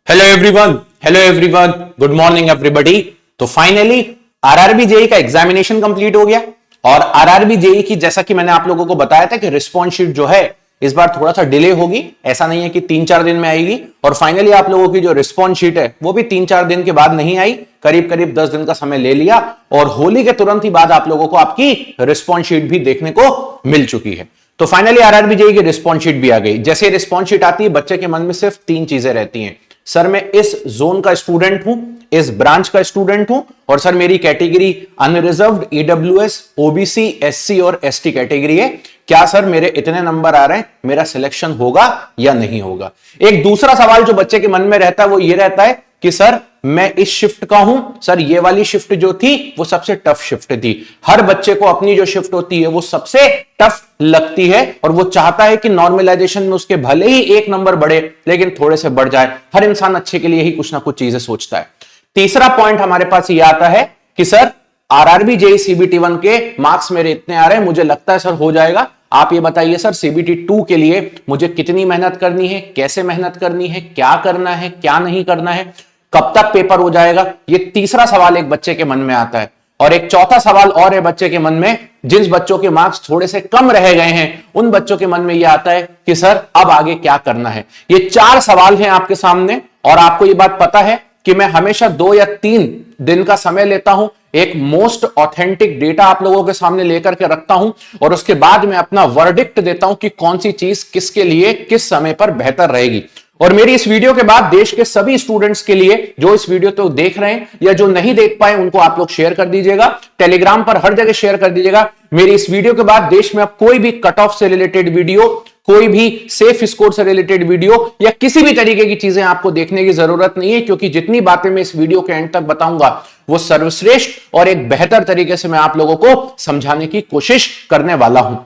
Hello everyone, good morning everybody. तो finally RRB JE का examination complete हो गया और आरआरबी जेई की, जैसा कि मैंने आप लोगों को बताया था कि रिस्पॉन्स शीट जो है इस बार थोड़ा सा डिले होगी। ऐसा नहीं है कि 3-4 दिन में आएगी, और फाइनली आप लोगों की जो रिस्पॉन्स शीट है वो भी 3-4 दिन के बाद नहीं आई, करीब करीब 10 दिन का समय ले लिया, और होली के तुरंत ही बाद आप लोगों को आपकी रिस्पॉन्स शीट भी देखने को मिल चुकी है। तो फाइनली आरआरबी जेई की रिस्पॉन्स शीट भी आ गई। जैसे रिस्पॉन्स शीट आती है, बच्चे के मन में सिर्फ 3 चीजें रहती हैं। सर मैं इस जोन का स्टूडेंट हूं, इस ब्रांच का स्टूडेंट हूं, और सर मेरी category unreserved, EWS, OBC, SC और एसटी कैटेगरी है। क्या सर मेरे इतने नंबर आ रहे हैं, मेरा सिलेक्शन होगा या नहीं होगा? एक दूसरा सवाल जो बच्चे के मन में रहता है वो ये रहता है कि सर मैं इस शिफ्ट का हूं, सर ये वाली शिफ्ट जो थी वो सबसे टफ शिफ्ट थी। हर बच्चे को अपनी जो शिफ्ट होती है वो सबसे टफ लगती है, और वो चाहता है कि नॉर्मलाइजेशन में उसके भले ही 1 नंबर बढ़े लेकिन थोड़े से बढ़ जाए। हर इंसान अच्छे के लिए ही कुछ ना कुछ चीजें सोचता है। तीसरा पॉइंट हमारे पास ये आता है कि सर आरआरबी जेई सीबीटी 1 के मार्क्स मेरे इतने आ रहे हैं, मुझे लगता है सर हो जाएगा। आप ये बताइए सर सीबीटी 2 के लिए मुझे कितनी मेहनत करनी है, कैसे मेहनत करनी है, क्या करना है, क्या नहीं करना है, कब तक पेपर हो जाएगा? ये तीसरा सवाल एक बच्चे के मन में आता है। और एक चौथा सवाल और है बच्चे के मन में, जिन बच्चों के मार्क्स थोड़े से कम रह गए हैं उन बच्चों के मन में यह आता है कि सर अब आगे क्या करना है। ये 4 सवाल हैं आपके सामने, और आपको यह बात पता है कि मैं हमेशा 2 या 3 दिन का समय लेता हूं, एक मोस्ट ऑथेंटिक डेटा आप लोगों के सामने लेकर के रखता हूं, और उसके बाद मैं अपना वर्डिक्ट देता हूं कि कौन सी चीज किसके लिए किस समय पर बेहतर रहेगी। और मेरी इस वीडियो के बाद देश के सभी स्टूडेंट्स के लिए जो इस वीडियो तो देख रहे हैं या जो नहीं देख पाए उनको आप लोग शेयर कर दीजिएगा, टेलीग्राम पर हर जगह शेयर कर दीजिएगा। मेरी इस वीडियो के बाद देश में अब कोई भी कट ऑफ से रिलेटेड वीडियो, कोई भी सेफ स्कोर से रिलेटेड वीडियो या किसी भी तरीके की चीजें आपको देखने की जरूरत नहीं है, क्योंकि जितनी बातें मैं इस वीडियो के एंड तक बताऊंगा वो सर्वश्रेष्ठ और एक बेहतर तरीके से मैं आप लोगों को समझाने की कोशिश करने वाला हूं।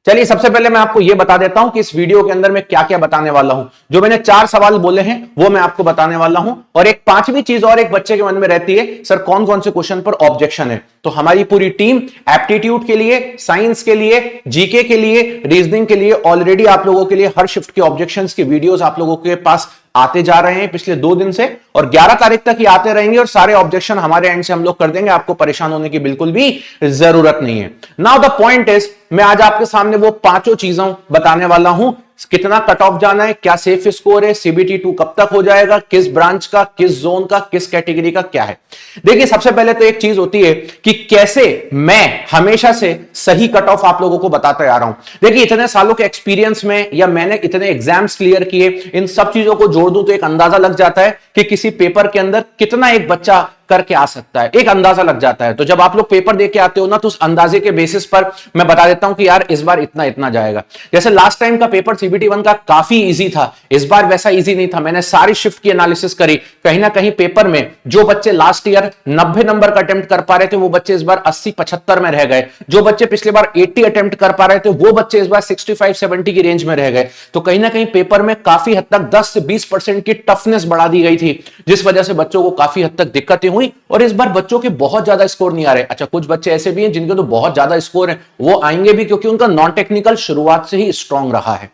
चलिए सबसे पहले मैं आपको यह बता देता हूं कि इस वीडियो के अंदर मैं क्या क्या बताने वाला हूं। जो मैंने 4 सवाल बोले हैं वो मैं आपको बताने वाला हूं, और एक 5वीं चीज और एक बच्चे के मन में रहती है, सर कौन कौन से क्वेश्चन पर ऑब्जेक्शन है। तो हमारी पूरी टीम एप्टीट्यूड के लिए, साइंस के लिए, जीके के लिए, रीजनिंग के लिए ऑलरेडी आप लोगों के लिए हर शिफ्ट के ऑब्जेक्शंस के वीडियोस आप लोगों के पास आते जा रहे हैं पिछले 2 दिन से, और 11 तारीख तक ही आते रहेंगे, और सारे ऑब्जेक्शन हमारे एंड से हम लोग कर देंगे। आपको परेशान होने की बिल्कुल भी जरूरत नहीं है। नाउ द पॉइंट इज, मैं आज आपके सामने वो 5 चीजों बताने वाला हूं। कितना कट ऑफ जाना है, क्या सेफ स्कोर है, सीबीटी 2 कब तक हो जाएगा, किस ब्रांच का, किस जोन का, किस कैटेगरी का क्या है। देखिए सबसे पहले तो एक चीज होती है कि कैसे मैं हमेशा से सही कट ऑफ आप लोगों को बताते आ रहा हूं। देखिए इतने सालों के एक्सपीरियंस में, या मैंने इतने एग्जाम्स क्लियर किए, इन सब चीजों को जोड़ दूं तो एक अंदाजा लग जाता है कि किसी पेपर के अंदर कितना एक बच्चा करके आ सकता है, एक अंदाजा लग जाता है। तो जब आप लोग पेपर देके आते हो ना, तो उस अंदाजे के बेसिस पर मैं बता देता हूं कि यार इस बार इतना इतना जाएगा। जैसे लास्ट टाइम का पेपर सीबीटी 1 का काफी इजी था, इस बार वैसा इजी नहीं था। मैंने सारी शिफ्ट की एनालिसिस करी, कहीं ना कहीं पेपर में जो बच्चे लास्ट ईयर 90 नंबर का अटेम्प्ट कर पा रहे थे वो बच्चे इस बार 80-75 में रह गए। जो बच्चे पिछले बार 80 अटेम्प्ट कर पा रहे थे वो बच्चे इस बार 65-70 की रेंज में रह गए। तो कहीं ना कहीं पेपर में काफी हद तक 10 से 20% की टफनेस बढ़ा दी गई थी, जिस वजह से बच्चों को काफी हद तक दिक्कतें हुई, और इस बार बच्चों के बहुत ज्यादा स्कोर नहीं आ रहे। अच्छा, कुछ बच्चे ऐसे भी हैं जिनके तो बहुत ज्यादा स्कोर है, वो आएंगे भी क्योंकि उनका नॉन टेक्निकल शुरुआत से ही स्ट्रांग रहा है।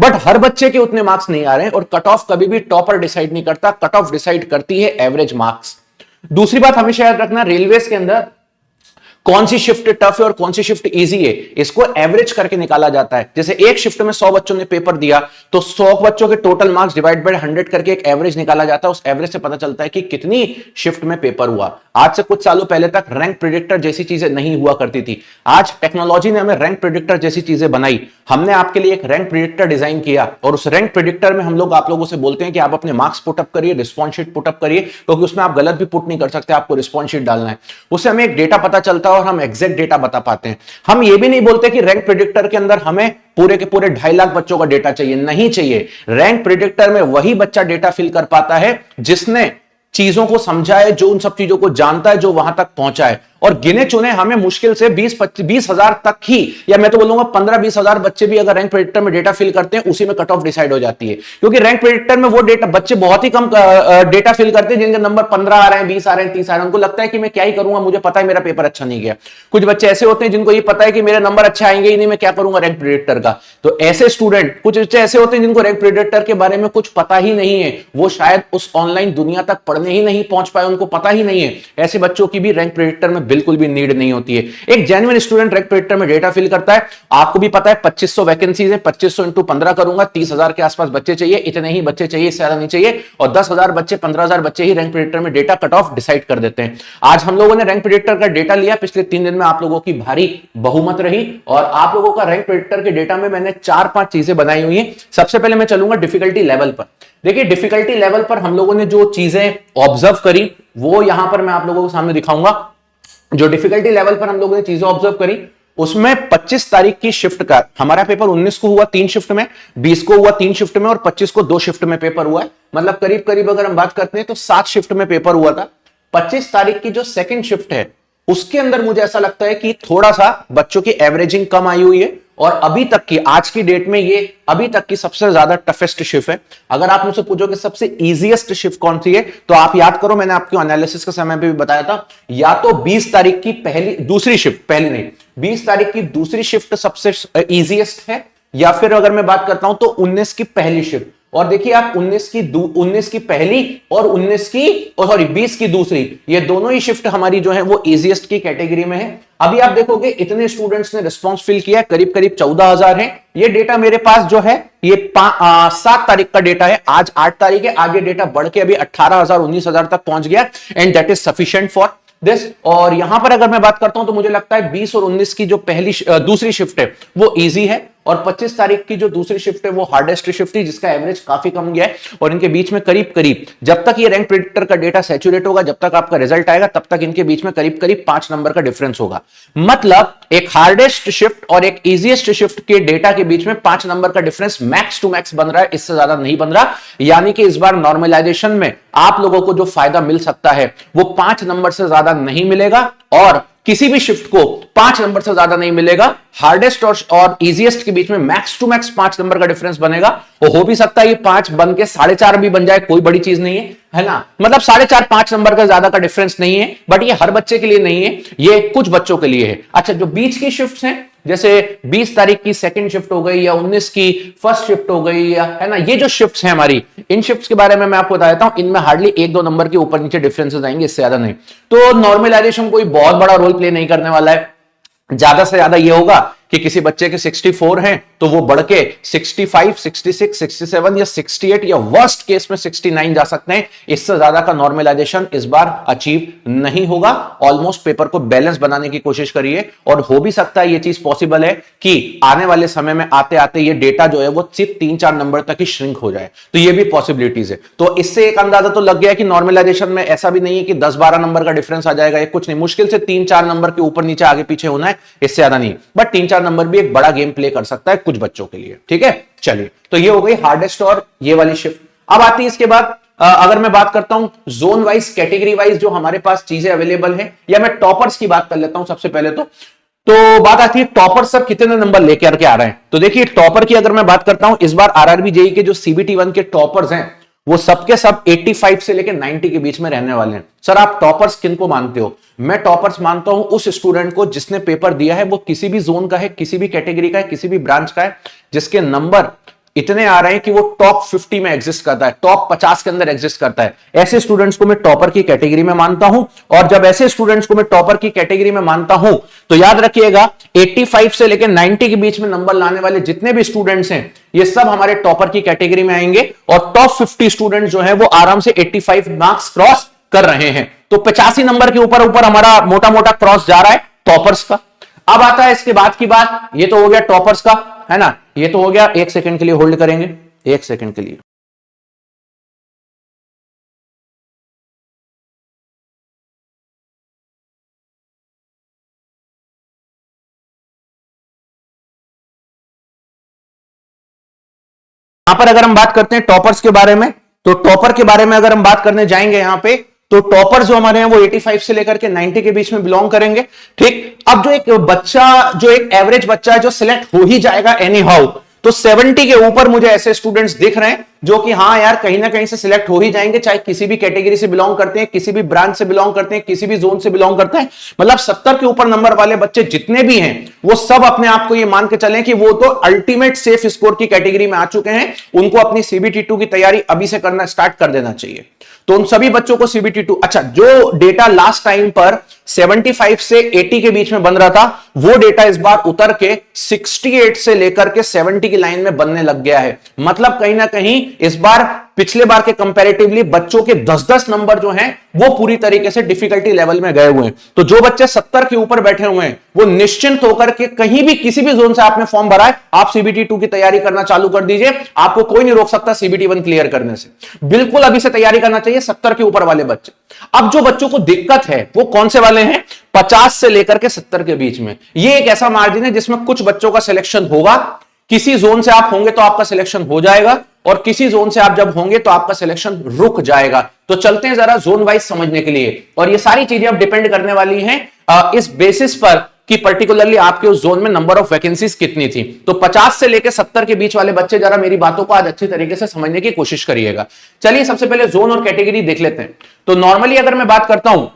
बट हर बच्चे के उतने मार्क्स नहीं आ रहे हैं, और कट ऑफ कभी भी टॉपर डिसाइड नहीं करता, कट ऑफ डिसाइड करती है एवरेज मार्क्स। दूसरी बात हमेशा याद रखना, रेलवेज के अंदर कौन सी शिफ्ट टफ है और कौन सी शिफ्ट इजी है, इसको एवरेज करके निकाला जाता है। जैसे एक शिफ्ट में 100 बच्चों ने पेपर दिया, तो 100 बच्चों के टोटल मार्क्स डिवाइड बाय 100 करके एक एवरेज निकाला जाता है। उस एवरेज से पता चलता है कि कितनी शिफ्ट में पेपर हुआ। आज से कुछ सालों पहले तक रैंक प्रेडिक्टर जैसी चीजें नहीं हुआ करती थी। आज टेक्नोलॉजी ने हमें रैंक प्रेडिक्टर जैसी चीजें बनाई। हमने आपके लिए एक रैंक प्रेडिक्टर डिजाइन किया, और उस रैंक प्रेडिक्टर में हम लोग आप लोगों से बोलते हैं कि आप अपने मार्क्स पुटअप करिए, रिस्पॉन्स शीट पुटअप करिए, क्योंकि उसमें आप गलत भी पुट नहीं कर सकते, आपको रिस्पॉन्स शीट डालना है। उससे हमें एक डेटा पता चलता है और हम एग्जैक्ट डेटा बता पाते हैं। हम ये भी नहीं बोलते कि रैंक प्रेडिक्टर के अंदर हमें पूरे के पूरे 2.5 लाख बच्चों का डेटा चाहिए, नहीं चाहिए। रैंक प्रेडिक्टर में वही बच्चा डेटा फिल कर पाता है जिसने चीजों को समझा है, जो उन सब चीजों को जानता है, जो वहां तक पहुंचा है। और गिने चुने हमें मुश्किल से 20-25-20,000 तक ही, या मैं तो बोलूंगा 15-20,000 बच्चे भी अगर रैंक प्रेडिक्टर में डेटा फिल करते हैं, उसी में कट ऑफ डिसाइड हो जाती है। क्योंकि रैंक प्रेडिक्टर में वो डेटा बच्चे बहुत ही कम डेटा फिल करते हैं जिनके नंबर 15 आ रहे हैं, 20 आ रहे हैं, 30 आ रहे हैं। उनको लगता है कि मैं क्या ही करूंगा, मुझे पता है मेरा पेपर अच्छा नहीं गया। कुछ बच्चे ऐसे होते हैं जिनको ये पता है कि मेरे नंबर अच्छे आएंगे ही नहीं, मैं क्या करूंगा रैंक प्रेडिक्टर का। तो ऐसे स्टूडेंट, कुछ बच्चे ऐसे होते हैं जिनको रैंक प्रेडिक्टर के बारे में कुछ पता ही नहीं है, वो शायद उस ऑनलाइन दुनिया तक पढ़ने ही नहीं पहुंच पाए, उनको पता ही नहीं है। ऐसे बच्चों की भी रैंक प्रेडिक्टर में बिल्कुल भी नीड नहीं होती है। एक जेन्युइन स्टूडेंट रैंक प्रेडिक्टर में डेटा फिल करता है। आपको भी पता है 2500 वैकेंसीज है, 2500 इंटू 15 करूंगा, 30,000 के आसपास बच्चे चाहिए, इतने ही बच्चे चाहिए, इससे ज्यादा नहीं चाहिए। और 10,000 बच्चे, 15,000 बच्चे ही रैंक प्रेडिक्टर में डेटा कट ऑफ डिसाइड कर देते हैं। आज हम लोगों ने रैंक प्रेडिक्टर का डेटा लिया, पिछले 3 दिन में आप लोगों की भारी बहुमत रही, और आप लोगों का रैंक प्रेडिक्टर के डेटा में मैंने 4-5 चीजें बनाई हुई है। सबसे पहले मैं चलूंगा डिफिकल्टी लेवल पर। देखिए डिफिकल्टी लेवल पर हम लोगों ने जो चीजें ऑब्जर्व करी वो यहां पर मैं आप लोगों के सामने दिखाऊंगा। जो डिफिकल्टी लेवल पर हम लोगों ने चीजें ऑब्जर्व करी, उसमें 25 तारीख की शिफ्ट का हमारा पेपर 19 को हुआ 3 शिफ्ट में, 20 को हुआ 3 शिफ्ट में, और 25 को 2 शिफ्ट में पेपर हुआ है। मतलब करीब करीब अगर हम बात करते हैं तो 7 शिफ्ट में पेपर हुआ था। 25 तारीख की जो सेकंड शिफ्ट है उसके अंदर मुझे ऐसा लगता है कि थोड़ा सा बच्चों की एवरेजिंग कम आई हुई है, और अभी तक की, आज की डेट में ये अभी तक की सबसे ज्यादा टफेस्ट शिफ्ट है। अगर आप मुझसे पूछो कि सबसे इजीएस्ट शिफ्ट कौन सी है, तो आप याद करो, मैंने आपको एनालिसिस के समय पे भी बताया था, या तो 20 तारीख की दूसरी शिफ्ट, पहली नहीं, 20 तारीख की दूसरी शिफ्ट सबसे इजीएस्ट है, या फिर अगर मैं बात करता हूं तो 19 की पहली शिफ्ट। और देखिए आप 19 की पहली और 20 की दूसरी, ये दोनों ही शिफ्ट हमारी जो है वो इजीएस्ट की कैटेगरी में है। अभी आप देखोगे इतने स्टूडेंट्स ने रिस्पांस फिल किया है, करीब करीब 14,000 है। ये डेटा मेरे पास जो है ये 7 तारीख का डेटा है, आज 8 तारीख है, आगे डेटा बढ़ के अभी 18,000 19,000 तक पहुंच गया, and that is sufficient for this. और यहां पर अगर मैं बात करता हूं तो मुझे लगता है 20 और 19 की जो दूसरी शिफ्ट है वो इजी है, और 25 तारीख की जो दूसरी शिफ्ट है वो हार्डेस्ट शिफ्ट है, जिसका एवरेज काफी कम गया है। और इनके बीच में करीब करीब, जब तक ये रैंक प्रेडिक्टर का डेटा सैचुरेट होगा, जब तक आपका रिजल्ट आएगा, तब तक इनके बीच में करीब करीब 5 नंबर का डिफरेंस होगा। मतलब एक हार्डेस्ट शिफ्ट और एक इजीएस्ट शिफ्ट के डेटा के बीच में 5 नंबर का डिफरेंस मैक्स टू मैक्स बन रहा है, इससे ज्यादा नहीं बन रहा। यानी कि इस बार नॉर्मलाइजेशन में आप लोगों को जो फायदा मिल सकता है वो 5 नंबर से ज्यादा नहीं मिलेगा, और किसी भी शिफ्ट को 5 नंबर से ज्यादा नहीं मिलेगा। हार्डेस्ट और इजीएस्ट के बीच में मैक्स टू मैक्स 5 नंबर का डिफरेंस बनेगा। और हो भी सकता है ये 5 बन के 4.5 भी बन जाए, कोई बड़ी चीज नहीं है ना। मतलब 4.5-5 नंबर का ज्यादा का डिफरेंस नहीं है, बट ये हर बच्चे के लिए नहीं है, ये कुछ बच्चों के लिए है। अच्छा, जो बीच की शिफ्ट्स हैं, जैसे 20 तारीख की सेकंड शिफ्ट हो गई, या 19 की फर्स्ट शिफ्ट हो गई, या है ना, ये जो शिफ्ट्स हैं हमारी, इन शिफ्ट्स के बारे में मैं आपको बता देता हूं, इनमें हार्डली 1-2 नंबर के ऊपर नीचे डिफरेंसेस आएंगे, इससे ज्यादा नहीं। तो नॉर्मलाइजेशन कोई बहुत बड़ा रोल प्ले नहीं करने वाला है। ज्यादा से ज्यादा ये होगा कि किसी बच्चे के 64 हैं तो वो बढ़ के 65, 66, 67 या 68 या वर्स्ट केस में 69 जा सकते हैं। इससे ज्यादा का नॉर्मलाइजेशन इस बार अचीव नहीं होगा। ऑलमोस्ट पेपर को बैलेंस बनाने की कोशिश करिए, और हो भी सकता है ये चीज पॉसिबल है कि आने वाले समय में आते आते ये डेटा जो है वो सिर्फ 3-4 नंबर तक ही श्रिंक हो जाए, तो ये भी पॉसिबिलिटीज है। तो इससे एक अंदाजा तो लग गया कि नॉर्मलाइजेशन में ऐसा भी नहीं है कि 10-12 नंबर का डिफरेंस आ जाएगा, ये कुछ नहीं, मुश्किल से 3-4 नंबर के ऊपर नीचे आगे पीछे होना है, इससे ज्यादा नहीं। बट 3-4 नंबर भी एक बड़ा गेम प्ले कर सकता है कुछ बच्चों के लिए। ठीक है, चलिए, तो ये हो गई हार्डेस्ट और ये वाली शिफ्ट। अब आती है इसके बाद, अगर मैं बात करता हूं जोन वाइज, कैटेगरी वाइज जो हमारे पास चीजें अवेलेबल हैं, या मैं टॉपर्स की बात कर लेता हूं सबसे पहले। तो बात आती है टॉपर सब कितने नंबर लेकर के आ रहे हैं। तो देखिए टॉपर की अगर मैं बात करता हूं, इस बार आरआरबी जेई के जो सीबीटी 1 के टॉपर्स हैं वो सबके सब 85 से लेकर 90 के बीच में रहने वाले हैं। सर आप टॉपर्स किनको मानते हो? मैं टॉपर्स मानता हूं उस स्टूडेंट को जिसने पेपर दिया है वो किसी भी जोन का है, किसी भी कैटेगरी का है, किसी भी ब्रांच का है, जिसके नंबर इतने आ रहे हैं कि वो टॉप 50 में एग्जिस्ट करता है, टॉप 50 के अंदर एग्जिस्ट करता है। ऐसे स्टूडेंट्स को मैं टॉपर की कैटेगरी में मानता हूं। और जब ऐसे स्टूडेंट्स को मैं टॉपर की कैटेगरी में मानता हूं तो याद रखिएगा 85 से लेकर 90 के बीच में नंबर लाने वाले जितने भी स्टूडेंट्स हैं ये सब हमारे टॉपर की कैटेगरी में आएंगे। और टॉप 50 स्टूडेंट जो है वो आराम से 85 मार्क्स क्रॉस कर रहे हैं। तो 85 नंबर के ऊपर ऊपर हमारा मोटा मोटा क्रॉस जा रहा है टॉपर्स का। अब आता है इसके बाद की बात, ये तो हो गया टॉपर्स का, है ना, ये तो हो गया। 1 सेकंड के लिए होल्ड करेंगे, 1 सेकंड के लिए। यहां पर अगर हम बात करते हैं टॉपर्स के बारे में, तो टॉपर के बारे में अगर हम बात करने जाएंगे यहां पे, तो टॉपर जो हमारे हैं वो 85 से लेकर के 90 के बीच में बिलोंग करेंगे। ठीक, अब जो एक बच्चा, जो एक एवरेज बच्चा है जो सिलेक्ट हो ही जाएगा एनी हाउ, तो 70 के ऊपर मुझे ऐसे स्टूडेंट्स दिख रहे हैं जो कि हाँ यार कहीं ना कहीं से सिलेक्ट हो ही जाएंगे, चाहे किसी भी कैटेगरी से बिलोंग करते हैं, किसी भी ब्रांच से बिलोंग करते हैं, किसी भी जोन से बिलोंग करते हैं। मतलब 70 के ऊपर नंबर वाले बच्चे जितने भी हैं वो सब अपने आप को ये मान के चलें कि वो तो अल्टीमेट सेफ स्कोर की कैटेगरी में आ चुके हैं। उनको अपनी CBT2 की तैयारी अभी से करना स्टार्ट कर देना चाहिए। तो उन सभी बच्चों को CBT2, अच्छा जो डेटा लास्ट टाइम पर 75 से 80 के बीच में बन रहा था, वो डेटा इस बार उतर के 68 से लेकर के 70 की लाइन में बनने लग गया है। मतलब कहीं ना कहीं इस बार पिछले बार के कंपैरेटिवली बच्चों के 10-10 नंबर जो हैं वो पूरी तरीके से डिफिकल्टी लेवल में गए हुए हैं। तो जो बच्चे 70 के ऊपर बैठे हुए हैं वो निश्चिंत होकर के कहीं भी किसी भी जोन से आपने फॉर्म भरा है, आप CBT2 की तैयारी करना चालू कर दीजिए। आपको कोई नहीं रोक सकता CBT1 क्लियर करने से। बिल्कुल अभी से तैयारी करना चाहिए 70 के ऊपर वाले बच्चे। अब जो बच्चों को दिक्कत है वो कौन से वाले हैं? 50 से लेकर के 70 के बीच में। ये एक ऐसा मार्जिन है जिसमें कुछ बच्चों का सिलेक्शन होगा। किसी जोन से आप होंगे तो आपका सिलेक्शन हो जाएगा, और किसी जोन से आप जब होंगे तो आपका सिलेक्शन रुक जाएगा। तो चलते हैं जरा जोन वाइज समझने के लिए, और ये सारी चीजें अब डिपेंड करने वाली हैं इस बेसिस पर कि पर्टिकुलरली आपके उस जोन में नंबर ऑफ वैकेंसीज कितनी थी। तो 50 से लेकर 70 के बीच वाले बच्चे जरा मेरी बातों को आज अच्छी तरीके से समझने की कोशिश करिएगा। चलिए सबसे पहले जोन और कैटेगरी देख लेते हैं। तो नॉर्मली अगर मैं बात करता हूं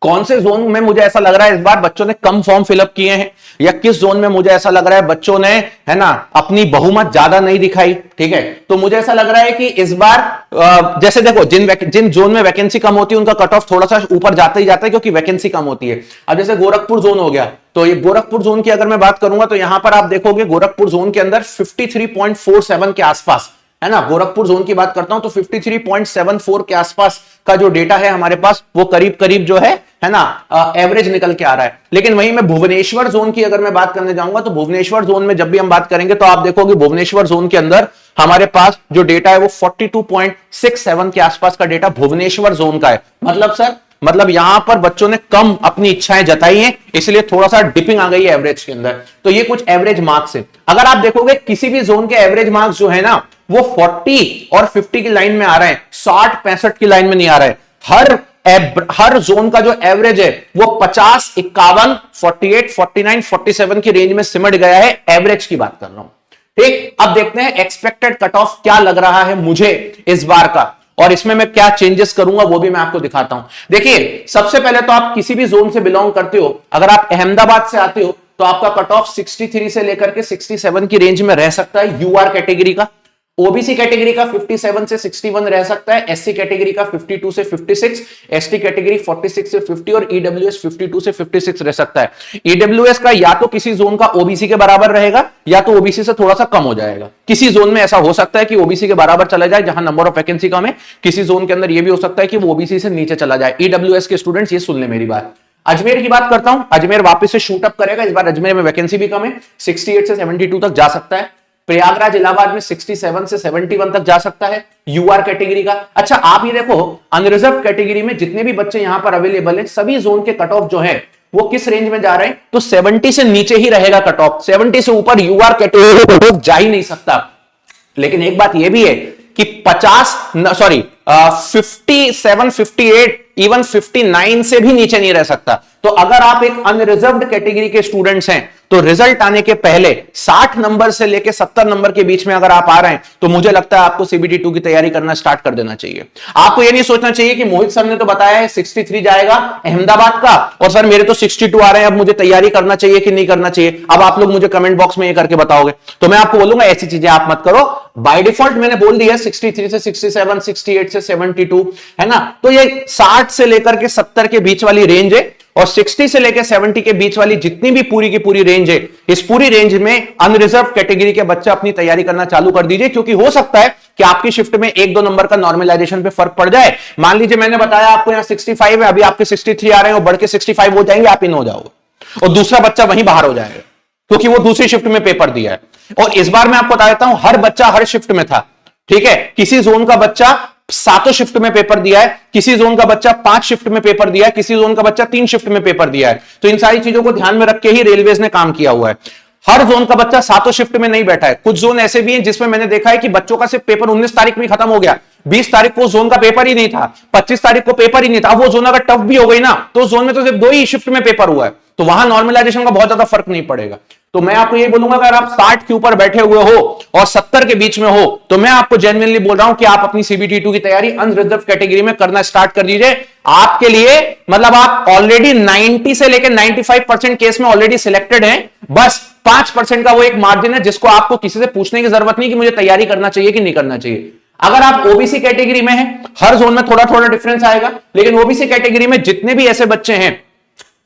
कौन से जोन में मुझे ऐसा लग रहा है इस बार बच्चों ने कम फॉर्म फिलअप किए हैं, या किस जोन में मुझे ऐसा लग रहा है बच्चों ने, है ना, अपनी बहुमत ज्यादा नहीं दिखाई। ठीक है, तो मुझे ऐसा लग रहा है कि इस बार जैसे देखो जिन जोन में वैकेंसी कम होती है उनका कट ऑफ थोड़ा सा ऊपर जाता ही जाता है क्योंकि वैकेंसी कम होती है। अब जैसे गोरखपुर जोन हो गया, तो ये गोरखपुर जोन की अगर मैं बात करूंगा तो यहां पर आप देखोगे गोरखपुर जोन के अंदर 53.47 के आसपास, है ना, गोरखपुर जोन की बात करता हूं तो 53.74 के आसपास का जो डेटा है हमारे पास वो करीब करीब जो है ना एवरेज निकल के आ रहा है। लेकिन वहीं मैं भुवनेश्वर जोन की अगर मैं बात करने जाऊंगा तो भुवनेश्वर जोन में जब भी हम बात करेंगे तो आप देखोगे भुवनेश्वर जोन के अंदर हमारे पास जो डेटा है वो 42.67 के आसपास का डेटा भुवनेश्वर जोन का है। मतलब यहां पर बच्चों ने कम अपनी इच्छाएं जताई हैं, इसलिए थोड़ा सा डिपिंग आ गई है एवरेज के अंदर। तो ये कुछ एवरेज मार्क्स है। अगर आप देखोगे किसी भी जोन के एवरेज मार्क्स जो है ना वो 40 और 50 की लाइन में आ रहे हैं, 60-65 की लाइन में नहीं आ रहा है। हर जोन का जो एवरेज है वो 50, 51, 48, 49, 47 की रेंज में सिमट गया है। एवरेज की बात कर रहा हूं। ठीक, अब देखते हैं एक्सपेक्टेड कट ऑफ क्या लग रहा है मुझे इस बार का, और इसमें मैं क्या चेंजेस करूंगा वो भी मैं आपको दिखाता हूं। देखिए सबसे पहले तो आप किसी भी जोन से बिलोंग करते हो, अगर आप अहमदाबाद से आते हो तो आपका कट ऑफ 63 से लेकर के 67 की रेंज में रह सकता है। यूआर कैटेगरी का, ओबीसी कैटेगरी का 57 से 61 रह सकता है, एससी कैटेगरी का 52 से 56, एसटी कैटेगरी 46 से 50 और ईडब्ल्यूएस 52 से 56 रह सकता है। ईडब्ल्यूएस का या तो किसी जोन का ओबीसी के बराबर रहेगा या तो ओबीसी से थोड़ा सा कम हो जाएगा। किसी जोन में ऐसा हो सकता है कि ओबीसी के बराबर चला जाए जहां नंबर ऑफ वैकेंसी कम है, किसी जोन के अंदर यह भी हो सकता है कि वो ओबीसी से नीचे चला जाए। ईडब्ल्यूएस के स्टूडेंट्स ये सुन ले मेरी बात। अजमेर की बात करता हूं, अजमेर वापस से शूट अप करेगा। इस बार अजमेर में वैकेंसी भी कम है, 68 से 72 तक जा सकता है। प्रयागराज इलाहाबाद में 67 से 71 तक जा सकता है यूआर कैटेगरी का। अच्छा आप ये देखो अनरिजर्व कैटेगरी में जितने भी बच्चे यहां पर अवेलेबल हैं सभी जोन के कट ऑफ जो है वो किस रेंज में जा रहे हैं, तो 70 से नीचे ही रहेगा कट ऑफ। 70 से ऊपर यूआर कैटेगरी का कट ऑफ जा ही नहीं सकता। लेकिन एक बात यह भी है कि 57, 58, इवन 59 से भी नीचे नहीं रह सकता। तो अगर आप एक अनरिजर्व्ड कैटेगरी के स्टूडेंट्स हैं तो रिजल्ट आने के पहले 60 नंबर से लेकर 70 नंबर के बीच में अगर आप आ रहे हैं तो मुझे लगता है आपको CBT2 की तैयारी करना स्टार्ट कर देना चाहिए। आपको यह नहीं सोचना चाहिए कि मोहित सर ने तो बताया है 63 जाएगा अहमदाबाद का और सर मेरे तो 62 आ रहे हैं, अब मुझे तैयारी करना चाहिए कि नहीं करना चाहिए। अब आप लोग मुझे कमेंट बॉक्स में ये करके बताओगे तो मैं आपको बोलूंगा ऐसी चीजें आप मत करो। बाय डिफॉल्ट मैंने बोल दिया 63 से 67, 68 से 72, है ना। तो ये 60 से लेकर के 70 के बीच वाली रेंज है और 60 से लेकर 70 के बीच वाली जितनी भी पूरी की पूरी रेंज है, इस पूरी रेंज में अनरिजर्व कैटेगरी के बच्चे अपनी तैयारी करना चालू कर दीजिए, क्योंकि हो सकता है कि आपकी शिफ्ट में 1-2 नंबर का नॉर्मलाइजेशन पे फर्क पड़ जाए। मान लीजिए मैंने बताया आपको यहां 65 है, अभी आपके 63 आ रहे हैं और बढ़ के 65 हो जाएंगे, आप इन हो जाओगे और दूसरा बच्चा वहीं बाहर हो जाएगा क्योंकि वो दूसरी शिफ्ट में पेपर दिया है। और इस बार मैं आपको बता देता हूं हर बच्चा हर शिफ्ट में था। ठीक है, किसी जोन का बच्चा 7 शिफ्ट में पेपर दिया है, किसी जोन का बच्चा 5 शिफ्ट में पेपर दिया है, किसी जोन का बच्चा 3 शिफ्ट में पेपर दिया है। तो इन सारी चीजों को ध्यान में रख के ही रेलवेज ने काम किया हुआ है। हर जोन का बच्चा सातों शिफ्ट में नहीं बैठा है। कुछ जोन ऐसे भी हैं जिसमें मैंने देखा है कि बच्चों का सिर्फ पेपर 19 तारीख में खत्म हो गया, 20 तारीख को जोन का पेपर ही नहीं था, 25 तारीख को पेपर ही नहीं था। अब वो जोन अगर टफ भी हो गई ना तो जोन में तो सिर्फ 2 ही शिफ्ट में पेपर हुआ है, तो वहां नॉर्मलाइजेशन का बहुत ज्यादा फर्क नहीं पड़ेगा। तो मैं आपको ये बोलूंगा अगर आप 60 के ऊपर बैठे हुए हो और 70 के बीच में हो तो मैं आपको जेन्युइनली बोल रहा हूं कि आप अपनी सीबीटी 2 की तैयारी अनरिजर्व कैटेगरी में करना स्टार्ट कर दीजिए। आपके लिए मतलब आप ऑलरेडी 90 से लेकर 95% केस में ऑलरेडी सिलेक्टेड हैं, बस 5% का वो एक मार्जिन है जिसको आपको किसी से पूछने की जरूरत नहीं कि मुझे तैयारी करना चाहिए कि नहीं करना चाहिए। अगर आप ओबीसी कैटेगरी में हैं, हर जोन में थोड़ा थोड़ा डिफरेंस आएगा, लेकिन ओबीसी कैटेगरी में जितने भी ऐसे बच्चे हैं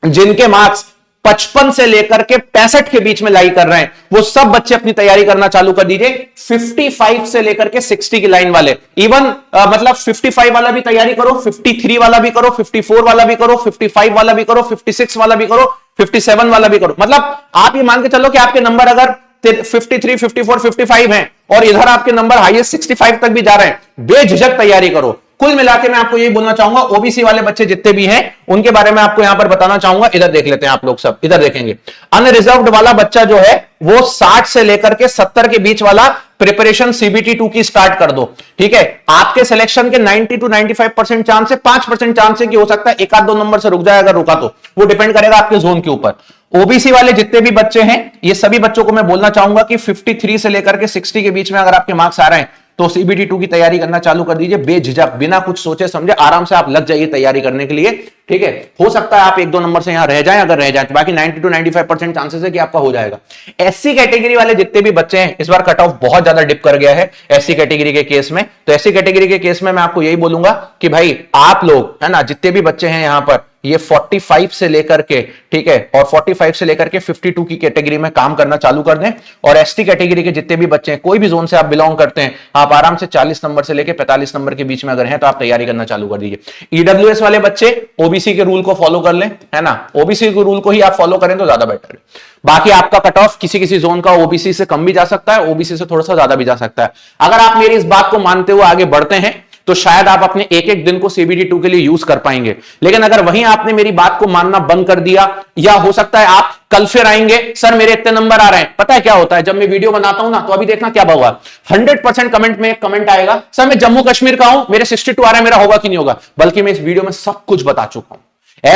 जिनके मार्क्स 55 से लेकर के 65 के बीच में लाई कर रहे हैं, वो सब बच्चे अपनी तैयारी करना चालू कर दीजिए। 55 से लेकर के 60 की लाइन वाले, इवन मतलब 55 वाला भी तैयारी करो, 53 वाला भी करो, 54 वाला भी करो, 55 वाला भी करो, 56 वाला भी करो, 57 वाला भी करो। मतलब आप ये मान के चलो कि आपके नंबर अगर 53, 54, 55 हैं और इधर आपके नंबर हाईएस्ट 65 तक भी जा रहे हैं, बेझिझक तैयारी करो। कुल मिला के मैं आपको यही बोलना चाहूंगा, ओबीसी वाले बच्चे जितने भी हैं उनके बारे में आपको यहां पर बताना चाहूंगा। इधर देख लेते हैं आप लोग सब, इधर देखेंगे। अनरिजर्व्ड वाला बच्चा जो है वो 60 से लेकर के 70 के बीच वाला प्रिपरेशन सीबीटी 2 की स्टार्ट कर दो, ठीक है। आपके सिलेक्शन के 90 to 95% चांस है, 5% चांस है कि हो सकता है एक आध दो नंबर से रुक जाए, अगर रुका तो वो डिपेंड करेगा आपके जोन के ऊपर। ओबीसी वाले जितने भी बच्चे हैं, ये सभी बच्चों को मैं बोलना चाहूंगा कि 53 से लेकर के 60 के बीच में अगर आपके मार्क्स आ रहे हैं तो सीबीटी 2 की तैयारी करना चालू कर दीजिए, बेझिझक, बिना कुछ सोचे समझे आराम से आप लग जाइए तैयारी करने के लिए, ठीक है। हो सकता है आप एक दो नंबर से यहां रह जाएं, अगर रह जाए तो बाकी 90 to 95% चांसेस है कि आपका हो जाएगा। एससी कैटेगरी वाले जितने भी बच्चे हैं, इस बार कट ऑफ बहुत ज्यादा डिप कर गया है एससी कैटेगरी के केस में, तो एससी कैटेगरी के केस में मैं आपको यही बोलूंगा कि भाई आप लोग है ना, जितने भी बच्चे हैं यहां पर, ये 45 से लेकर के, ठीक है, और 45 से लेकर के 52 की कैटेगरी में काम करना चालू कर दें। और एसटी कैटेगरी के जितने भी बच्चे हैं, कोई भी जोन से आप बिलोंग करते हैं, आप आराम से 40 नंबर से लेकर 45 नंबर के बीच में अगर हैं तो आप तैयारी करना चालू कर दीजिए। ईडब्ल्यूएस वाले बच्चे ओबीसी के रूल को फॉलो कर लें, है ना, ओबीसी के रूल को ही आप फॉलो करें तो ज्यादा बेटर है। बाकी आपका कट ऑफ किसी किसी जोन का ओबीसी से कम भी जा सकता है, ओबीसी से थोड़ा सा ज्यादा भी जा सकता है। अगर आप मेरी इस बात को मानते हुए आगे बढ़ते हैं तो शायद आप अपने एक एक दिन को सीबीटी 2 के लिए यूज कर पाएंगे। लेकिन अगर वहीं आपने मेरी बात को मानना बंद कर दिया, या हो सकता है आप कल फिर आएंगे, सर मेरे इतने नंबर आ रहे हैं, पता है क्या होता है, जब मैं वीडियो बनाता हूं ना तो अभी देखना क्या हुआ, 100% कमेंट में एक कमेंट आएगा, सर मैं जम्मू कश्मीर का हूं, मेरे 62 आ रहे हैं, मेरा होगा कि नहीं होगा। बल्कि मैं इस वीडियो में सब कुछ बता चुका हूं,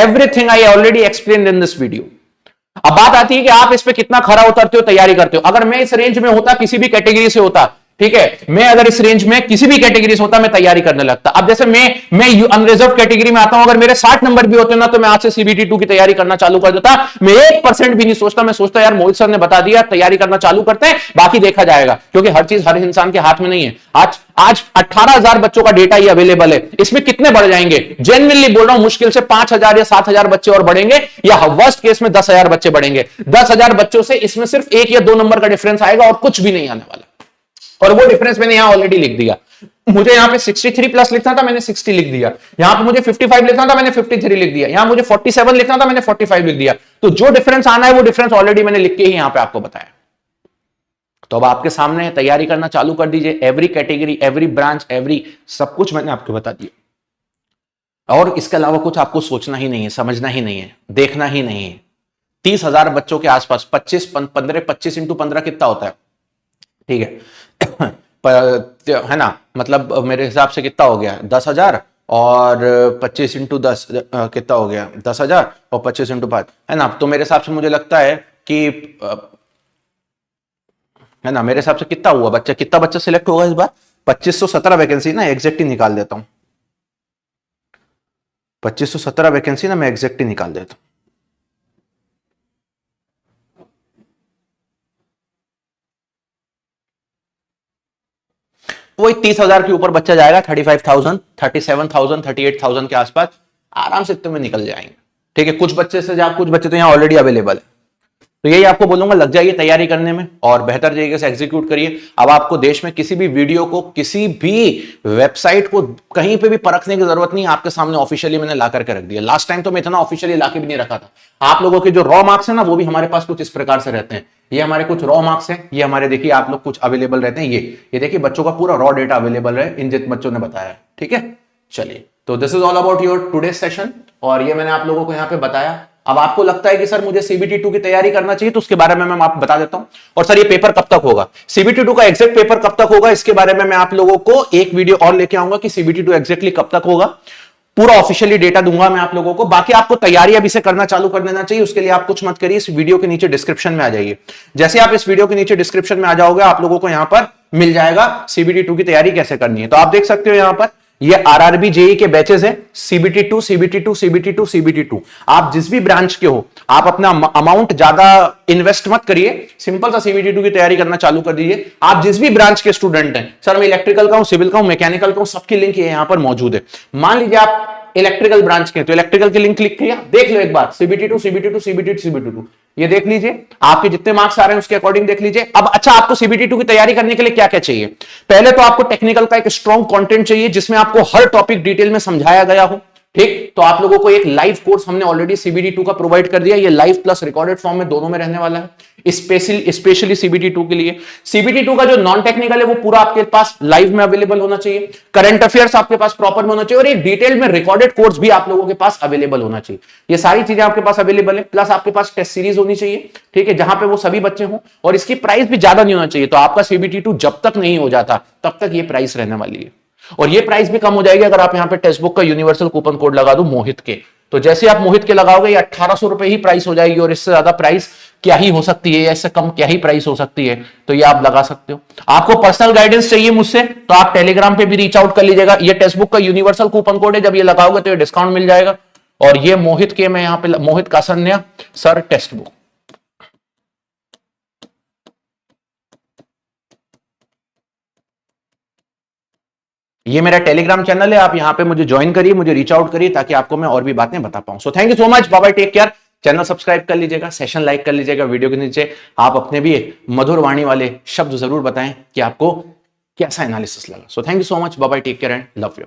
everything I already explained in this video. अब बात आती है कि आप इस पे कितना खरा उतरते हो, तैयारी करते हो। अगर मैं इस रेंज में होता, किसी भी कैटेगरी से होता, ठीक है, मैं अगर इस रेंज में किसी भी कैटेगरी से होता, मैं तैयारी करने लगता। अब जैसे मैं अनरिजर्व कैटेगरी में आता हूं, अगर मेरे 60 नंबर भी होते ना तो मैं आज से सीबीटी 2 की तैयारी करना चालू कर देता। मैं 1% भी नहीं सोचता, मैं सोचता यार मोहित सर ने बता दिया, तैयारी करना चालू करते हैं, बाकी देखा जाएगा, क्योंकि हर चीज हर इंसान के हाथ में नहीं है। आज 18,000 बच्चों का डेटा ही अवेलेबल है, इसमें कितने बढ़ जाएंगे, जेन्युइनली बोल रहा हूं, मुश्किल से 5,000 या 7,000 बच्चे और बढ़ेंगे, या वर्स्ट केस में 10,000 बच्चे बढ़ेंगे। 10,000 बच्चों से इसमें सिर्फ 1 या 2 नंबर का डिफरेंस आएगा और कुछ भी नहीं आने वाला, और वो डिफरेंस मैंने यहां ऑलरेडी लिख दिया। मुझे यहां पे 63 प्लस लिखना था, मैंने 60 लिख दिया। यहां पे मुझे 55 लिखना था, मैंने 53 लिख दिया। यहां मुझे 47 लिखना था, मैंने 45 लिख दिया। तो जो डिफरेंस आना है वो डिफरेंस ऑलरेडी मैंने लिख के ही यहां पे आपको बताया। तो अब आपके सामने है, तैयारी करना चालू कर दीजिए। Every category, every branch, every सब कुछ मैंने आपको बता दिया, और इसके अलावा कुछ आपको सोचना ही नहीं है, समझना ही नहीं है, देखना ही नहीं है। 30,000 बच्चों के आसपास 25 इंटू 15 कितना होता है, ठीक है ना, मतलब मेरे हिसाब से कितना हो गया, 10,000, और 25 इंटू 10 कितना हो गया, 10,000, और 25 इंटू 5, है ना। तो मेरे हिसाब से मुझे लगता है कि है ना, मेरे हिसाब से कितना हुआ बच्चा, कितना बच्चा सिलेक्ट होगा इस बार, 2517 वैकेंसी ना, एग्जैक्ट ही निकाल देता हूं, 2517 वैकेंसी ना, मैं एग्जैक्ट ही निकाल देता हूं। वही 30,000 के ऊपर बच्चा जाएगा, 35,000, 37,000, 38,000 के आसपास आराम से इतने में निकल जाएंगे, ठीक है। कुछ बच्चे तो यहाँ ऑलरेडी अवेलेबल है। तो यही आपको बोलूंगा, लग जाइए तैयारी करने में और बेहतर तरीके से एग्जीक्यूट करिए। अब आपको देश में किसी भी वीडियो को, किसी भी वेबसाइट को कहीं पे भी परखने की जरूरत नहीं, आपके सामने ऑफिशियली मैंने ला करके रख दिया। लास्ट टाइम तो मैं इतना ऑफिशियली लाके भी नहीं रखा था। आप लोगों के जो रॉ मार्क्स है ना, वो भी हमारे पास कुछ इस प्रकार से रहते हैं। ये हमारे कुछ रॉ मार्क्स हैं, ये हमारे देखिए आप लोग कुछ अवेलेबल रहते हैं। ये देखिए बच्चों का पूरा रॉ डेटा अवेलेबल है, इन जिन बच्चों ने बताया, ठीक है। चलिए, तो this is all about your today session, और ये मैंने आप लोगों को यहाँ पे बताया। अब आपको लगता है कि सर मुझे CBT 2 की तैयारी करना चाहिए, तो उसके बारे में मैं आपको बता देता हूं। और सर ये पेपर कब तक होगा, CBT 2 का एग्जैक्ट पेपर कब तक होगा, इसके बारे में मैं आप लोगों को एक वीडियो और लेके आऊंगा कि CBT 2 एग्जैक्टली कब तक होगा। पूरा ऑफिशियली डेटा दूंगा मैं आप लोगों को। बाकी आपको तैयारी अभी से करना चालू कर देना चाहिए, उसके लिए आप कुछ मत करिए, इस वीडियो के नीचे डिस्क्रिप्शन में आ जाइए। जैसे आप इस वीडियो के नीचे डिस्क्रिप्शन में आ जाओगे, आप लोगों को यहां पर मिल जाएगा CBT 2 की तैयारी कैसे करनी है। तो आप देख सकते हो यहां पर ये RRB JEE के बैचेस हैं, CBT 2, CBT 2, CBT 2, CBT 2। आप जिस भी ब्रांच के हो, आप अपना अमाउंट ज्यादा इन्वेस्ट मत करिए, सिंपल सा CBT 2 की तैयारी करना चालू कर दीजिए। आप जिस भी ब्रांच के स्टूडेंट हैं, सर मैं इलेक्ट्रिकल का हूं, सिविल का हूं, मैकेनिकल का हूं, सबकी लिंक यहां पर मौजूद है। मान लीजिए आप इलेक्ट्रिकल ब्रांच के, तो इलेक्ट्रिकल की लिंक क्लिक किया, देख लो एक बार CBT 2, CBT 2, CBT 2, CBT 2, ये देख लीजिए, आपके जितने मार्क्स आ रहे हैं उसके अकॉर्डिंग देख लीजिए। अब अच्छा, आपको CBT 2 की तैयारी करने के लिए क्या क्या चाहिए? पहले तो आपको टेक्निकल का एक स्ट्रॉन्ग कंटेंट चाहिए, जिसमें आपको हर टॉपिक डिटेल में समझाया गया हो। ठीक, तो आप लोगों को एक लाइव कोर्स हमने ऑलरेडी CBT 2 का प्रोवाइड कर दिया, ये लाइव प्लस रिकॉर्डेड फॉर्म में दोनों में रहने वाला है, स्पेशली CBT 2 के लिए। CBT 2 का जो नॉन टेक्निकल है वो पूरा आपके पास लाइव में अवेलेबल होना चाहिए, करंट अफेयर्स आपके पास प्रॉपर में होना चाहिए, और एक डिटेल में रिकॉर्डेड कोर्स भी आप लोगों के पास अवेलेबल होना चाहिए। ये सारी चीजें आपके पास अवेलेबल है, प्लस आपके पास टेस्ट सीरीज होनी चाहिए, ठीक है, जहां पे वो सभी बच्चे हों, और इसकी प्राइस भी ज्यादा नहीं होना चाहिए। तो आपका CBT 2 जब तक नहीं हो जाता तब तक ये प्राइस रहने वाली है, और ये प्राइस भी कम हो जाएगी अगर आप यहां पे टेक्स्ट बुक का यूनिवर्सल कूपन कोड लगा दो मोहित के। तो जैसे आप मोहित के लगाओगे, ये 1800 रुपए ही प्राइस हो जाएगी, और इससे ज्यादा प्राइस क्या ही हो सकती है, या इससे कम क्या ही प्राइस हो सकती है, तो ये आप लगा सकते हो। आपको पर्सनल गाइडेंस चाहिए मुझसे, तो आप टेलीग्राम पे भी रीच आउट कर लीजिएगा। ये टेक्स्ट बुक का यूनिवर्सल कूपन कोड है, जब ये लगाओगे तो ये डिस्काउंट मिल जाएगा। और ये मोहित के, मैं यहाँ पे मोहित कासन्या सर टेक्स्ट बुक, ये मेरा टेलीग्राम चैनल है, आप यहां पे मुझे ज्वाइन करिए, मुझे रीच आउट करिए, ताकि आपको मैं और भी बातें बता पाऊं। So thank you so much, bye bye, take care. Channel subscribe कर लीजिएगा, सेशन लाइक कर लीजिएगा, वीडियो के नीचे आप अपने भी मधुर वाणी वाले शब्द जरूर बताएं कि आपको कैसा एनालिसिस लगा। So thank you so much, bye bye, take care and love you.